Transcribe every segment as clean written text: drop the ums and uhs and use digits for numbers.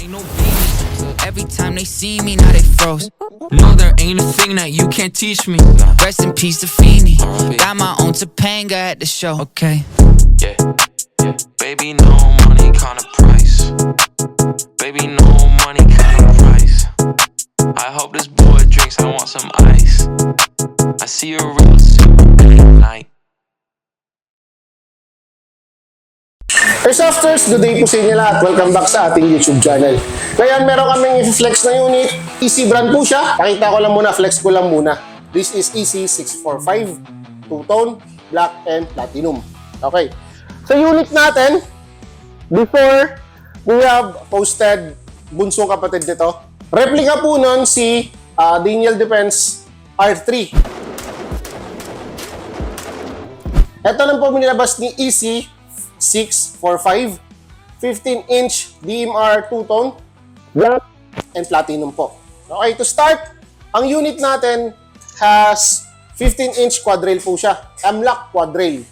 ain't no beat. Every time they see me, now they froze. No, there ain't a thing that you can't teach me. Rest in peace to Feeny. Got my own Topanga at the show, okay? Yeah, yeah. Baby, no money kind of price. Baby, no money kind of price. I hope this boy drinks, I want some ice. I see you real soon, night. Airsofters, good day po sa inyo lahat. Welcome back sa ating YouTube channel. Ngayon, meron kaming i-flex na unit. EC brand po siya. Pakita ko lang muna, flex ko lang muna. This is EC645, two-tone, black and platinum. Okay. Sa unit natin, before, we have posted bunsong kapatid nito. Replica po nun si Daniel Defense R3. Ito lang po minilabas ni EC645, 15-inch DMR two-tone, black and platinum po. Okay, to start, ang unit natin has 15-inch quad rail po siya. M-lock quad rail.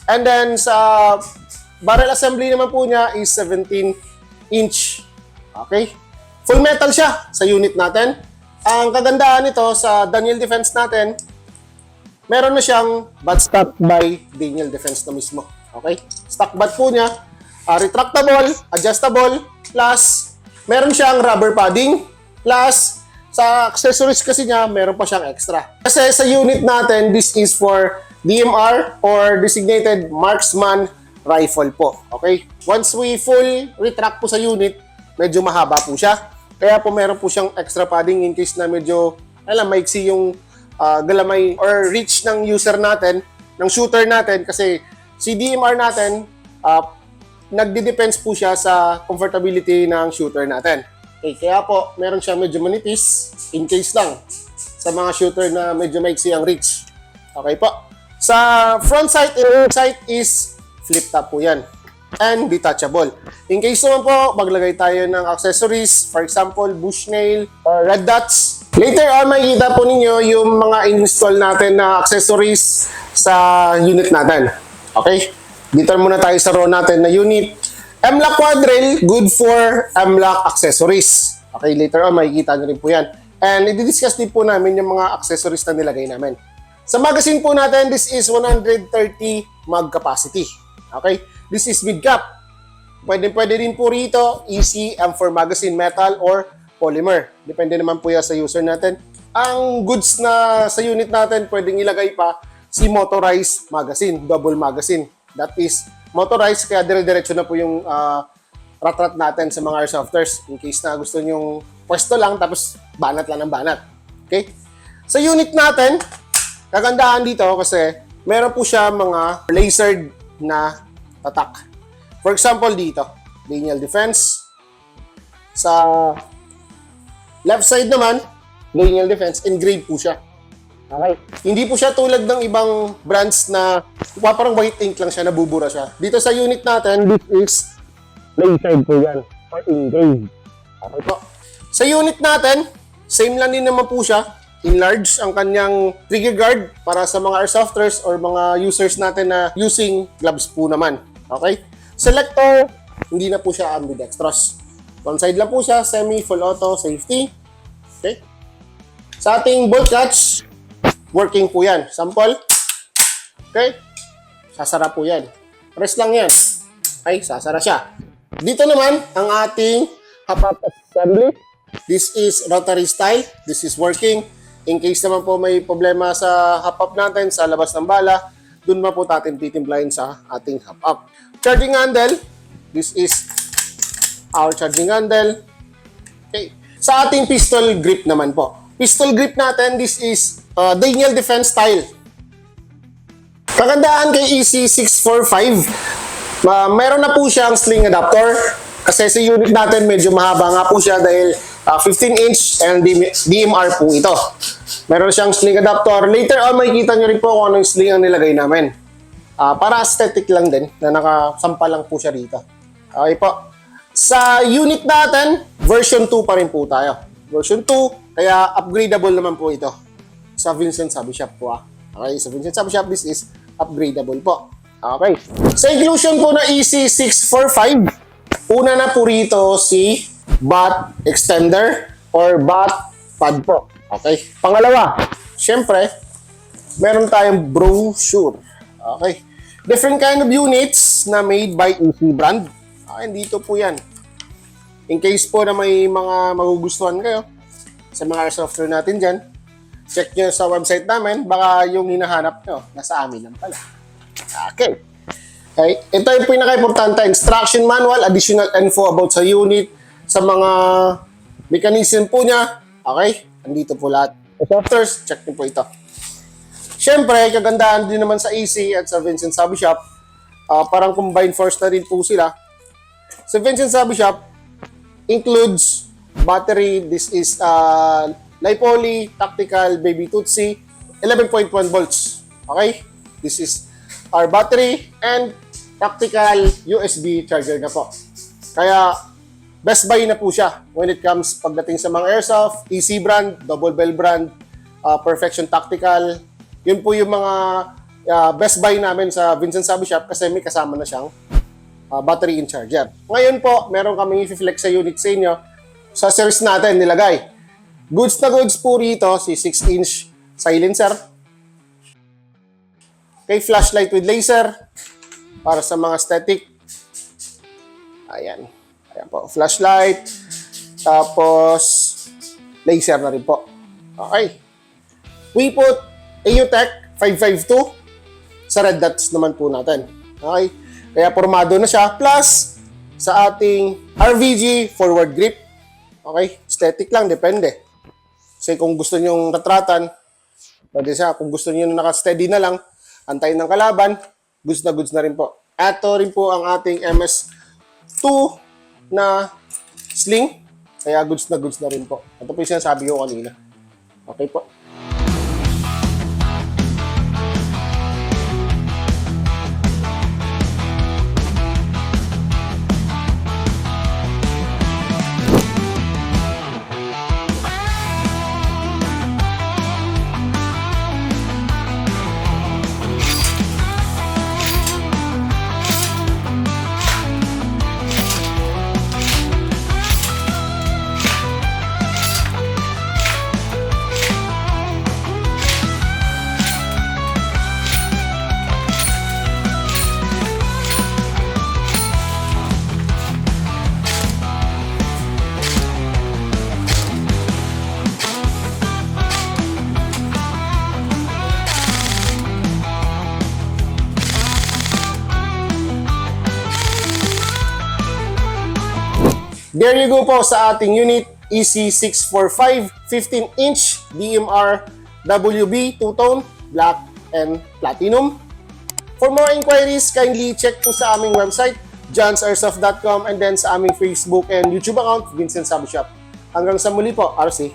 And then sa barrel assembly naman po niya is 17-inch. Okay? Full metal siya sa unit natin. Ang kagandahan nito sa Daniel Defense natin, meron na siyang butt stock by Daniel Defense na mismo. Okay? Stock butt po niya, retractable, adjustable, plus meron siyang rubber padding, plus sa accessories kasi niya, meron pa siyang extra. Kasi sa unit natin, this is for DMR or designated marksman rifle po. Okay? Once we full retract po sa unit, medyo mahaba po siya. Kaya po meron po siyang extra padding in case na medyo, maiksi yung galamay or reach ng user natin, ng shooter natin, kasi si DMR natin, nagde-depends po siya sa comfortability ng shooter natin. Okay, kaya po, meron siya medyo manipis, in case lang, sa mga shooter na medyo maiksi ang reach. Okay po. Sa front sight and rear sight is flip top po yan. And detachable. In case naman po, maglagay tayo ng accessories, for example, bushnail or red dots. Later on, makikita po ninyo yung mga install natin na accessories sa unit natin. Okay? Dito muna tayo sa row natin na unit. M-lock quad rail, good for M-lock accessories. Okay, later on, makikita nyo rin po yan. And i-discuss din po namin yung mga accessories na nilagay namin. Sa magazine po natin, this is 130 mag capacity. Okay? This is mid-cap. Pwede din po rito, EC, M4 magazine, metal, or polymer. Depende naman po yan sa user natin. Ang goods na sa unit natin, pwedeng ilagay pa si motorized magazine, double magazine. That is motorized, kaya dire-diretso na po yung rat-rat natin sa mga airsofters. In case na gusto nyong pwesto lang, tapos banat lang ng banat. Okay? Sa unit natin, kagandahan dito kasi meron po siya mga lasered na tatak. For example, dito, Daniel Defense. Sa left side naman, Daniel Defense, engraved po siya. Okay. Hindi po siya tulad ng ibang brands na parang white ink lang siya, nabubura siya. Dito sa unit natin, this is lasered po yan, or engraved. Okay po. Sa unit natin, same lang din naman po siya. Enlarge ang kanyang trigger guard para sa mga airsofters or mga users natin na using gloves po naman. Okay? Selector, hindi na po siya ambidextrous. One side lang po siya, semi, full auto, safety. Okay? Sa ating bolt catch, working po yan. Sample. Okay? Sasara po yan. Press lang yan. Okay? Sasara siya. Dito naman, ang ating hop-up assembly. This is rotary style. This is working. In case naman po may problema sa hop-up natin, sa labas ng bala, dun na po natin titimplahin sa ating hop-up. Charging handle. This is our charging handle. Okay. Sa ating pistol grip naman po. Pistol grip natin, this is Daniel Defense style. Kagandahan kay EC645, meron na po siyang sling adapter. Kasi sa unit natin, medyo mahaba nga po siya dahil 15-inch and DMR po ito. Meron siyang sling adapter. Later on, makikita nyo rin po kung anong sling ang nilagay namin. Para aesthetic lang din, na nakasampa lang po siya rito. Okay po. Sa unit natin, version 2 pa rin po tayo. Version 2, kaya upgradable naman po ito. Sa Vincent Sabi Shop po. Okay, sa Vincent Sabi Shop, this is upgradable po. Okay. Sa inclusion po na EC645, una na po rito si butt extender or butt pad po. Okay. Pangalawa, syempre, meron tayong brochure. Okay. Different kind of units na made by EC brand. Okay, dito po yan. In case po na may mga magugustuhan kayo sa mga airsoftware natin dyan, check nyo sa website namin, baka yung hinahanap nyo, nasa amin lang pala. Okay. Okay. Ito yung pinaka-importante, instruction manual, additional info about sa unit, sa mga mechanism po niya. Okay. Andito po lahat. Softwares, check nyo po ito. Siyempre, kagandahan din naman sa EC at sa Vincent Hobby Shop, parang combined force na rin po sila. Sa Vincent Hobby Shop, includes battery. This is Lipoly Tactical Baby Tutsi 11.1 volts. Okay? This is our battery and tactical USB charger na po. Kaya best buy na po siya when it comes pagdating sa mga airsoft, EC brand, Double Bell brand, Perfection Tactical. Yun po yung mga best buy namin sa Vincent Hobby Shop kasi may kasama na siyang battery and charger. Ngayon po, meron kaming i-flex sa unit sa inyo. Sa series natin, nilagay. Goods na goods po rito, si 6-inch silencer. Okay, flashlight with laser. Para sa mga static. Ayan. Ayan po, flashlight. Tapos, laser na rin po. Okay. We put EUTech 552 sa red dots naman po natin. Okay. Kaya formado na siya. Plus, sa ating RVG forward grip. Okay? Static lang, depende. Kasi kung gusto nyo katratan, pwede siya. Kung gusto nyo naka-steady na lang, antayin ng kalaban, goods na rin po. Ito rin po ang ating MS2 na sling. Kaya goods na rin po. Ito po yung sinasabi ko kanina. Okay po. There you go po sa ating unit EC645 15-inch DMR WB two-tone black and platinum. For more inquiries, kindly check po sa aming website johnsairsoft.com and then sa aming Facebook and YouTube account Vincent Hobby Shop. Hanggang sa muli po, RC.